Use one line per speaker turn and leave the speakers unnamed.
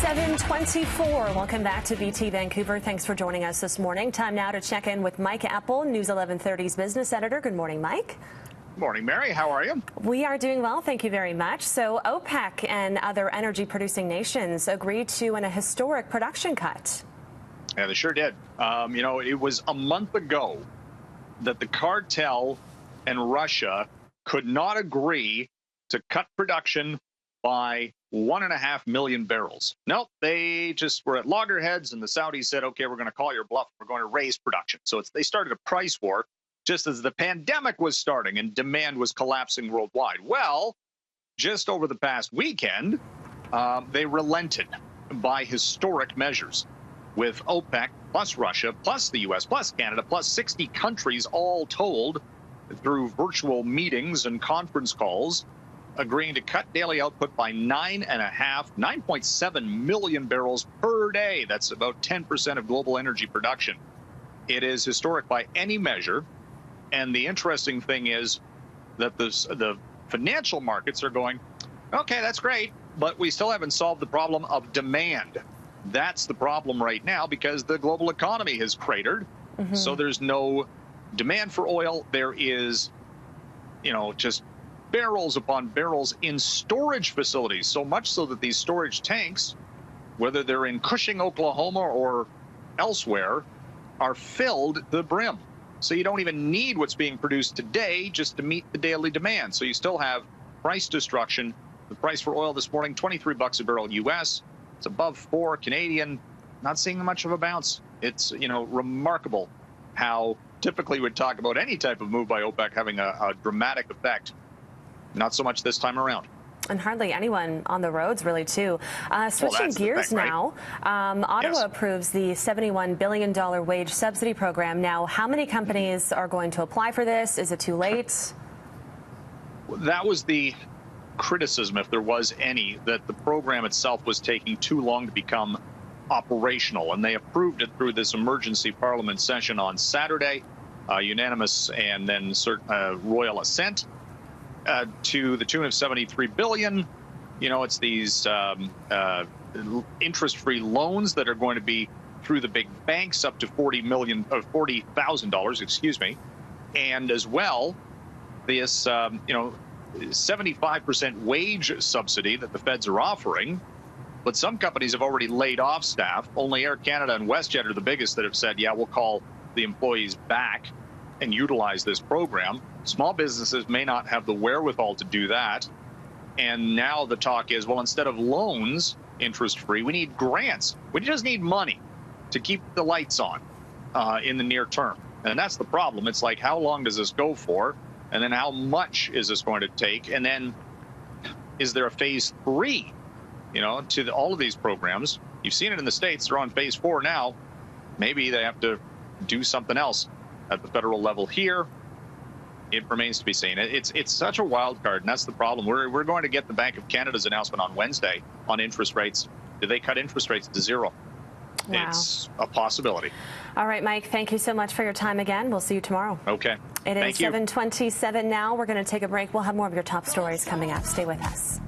7:24. Welcome back to VT Vancouver. Thanks for joining us this morning. Time now to check in with Mike Apple, News 1130's business editor. Good morning, Mike.
Good morning, Mary. How are you?
We are doing well, thank you very much. So OPEC and other energy-producing nations agreed to a historic production cut.
Yeah, they sure did. It was a month ago that the cartel and Russia could not agree to cut production by 1.5 million barrels. Nope, they just were at loggerheads, and the Saudis said, okay, we're going to call your bluff. We're going to raise production. So they started a price war just as the pandemic was starting and demand was collapsing worldwide. Well, just over the past weekend, they relented by historic measures with OPEC plus Russia plus the U.S. plus Canada plus 60 countries all told through virtual meetings and conference calls, agreeing to cut daily output by 9.7 million barrels per day. That's about 10% of global energy production. It is historic by any measure. And the interesting thing is that the financial markets are going, okay, that's great, but we still haven't solved the problem of demand. That's the problem right now because the global economy has cratered. So there's no demand for oil. There is, just barrels upon barrels in storage facilities, so much so that these storage tanks, whether they're in Cushing, Oklahoma or elsewhere, are filled to the brim. So you don't even need what's being produced today just to meet the daily demand. So you still have price destruction. The price for oil this morning, $23 a barrel U.S. It's above 4 Canadian. Not seeing much of a bounce. It's, remarkable how typically we'd talk about any type of move by OPEC having a dramatic effect. Not so much this time around. And
hardly anyone on the roads, really, too. Switching gears thing, right? Now, Ottawa approves the $71 billion wage subsidy program. Now, how many companies are going to apply for this? Is it too late?
That was the criticism, if there was any, that the program itself was taking too long to become operational. And they approved it through this emergency parliament session on Saturday, unanimous and then royal assent. To the tune of $73 billion. It's these interest-free loans that are going to be through the big banks up to $40,000, excuse me, and as well this 75% wage subsidy that the feds are offering. But some companies have already laid off staff. Only Air Canada and WestJet are the biggest that have said, yeah, we'll call the employees back and utilize this program. Small businesses may not have the wherewithal to do that. And now the talk is, well, instead of loans, interest-free, we need grants. We just need money to keep the lights on in the near term. And that's the problem. It's like, how long does this go for? And then how much is this going to take? And then is there a phase 3, to all of these programs? You've seen it in the States. They're on phase 4 now. Maybe they have to do something else at the federal level here. It remains to be seen. It's such a wild card, and that's the problem. We're going to get the Bank of Canada's announcement on Wednesday on interest rates. Do they cut interest rates to zero? Wow. It's a possibility.
All right, Mike, thank you so much for your time again. We'll see you tomorrow.
Okay.
It is 7:27 now. We're going to take a break. We'll have more of your top stories coming up. Stay with us.